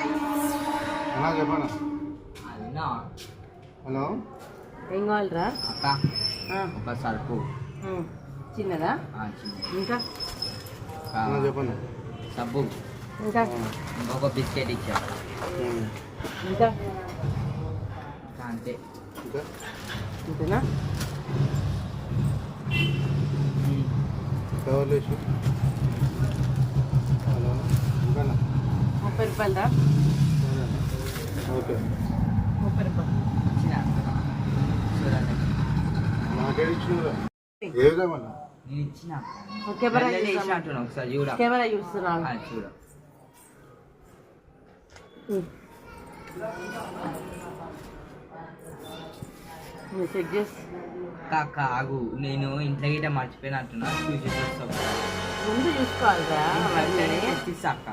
అన్నా చెప్పనా అన్నా హలో ఏం కావాలరా? అక్క ఒక సరుకు చిన్నదా? చిన్న ఇంకా అన్నా చెప్పనా సబ్బు ఇంకా ఇంకొక బిస్కెట్ ఇచ్చా ఇంకా ఇంకా అంతే. ఇంకా ఇంతేనా? కవర్లు వేసి హలో ఇంకన్నా 30 రూపాయలరా? ఓకే 30 రూపాయలు. ఇచ్చిన చూడండి నాకే ఇచ్చినరా ఏదేమన్నా నేను ఇచ్చిన కెమెరా వేసినట్టున్నా ఒకసారి చూడ కెమెరా చూస్తున్నాను. చూడ చెక్ చేసి అక్క ఆగు, నేను ఇంట్లో గిట్ట మర్చిపోయినట్టున్నా చూసి చూస్తాను. ముందు చూసుకోవాలిరా అవన్నీ. తెచ్చిస్తా అక్క.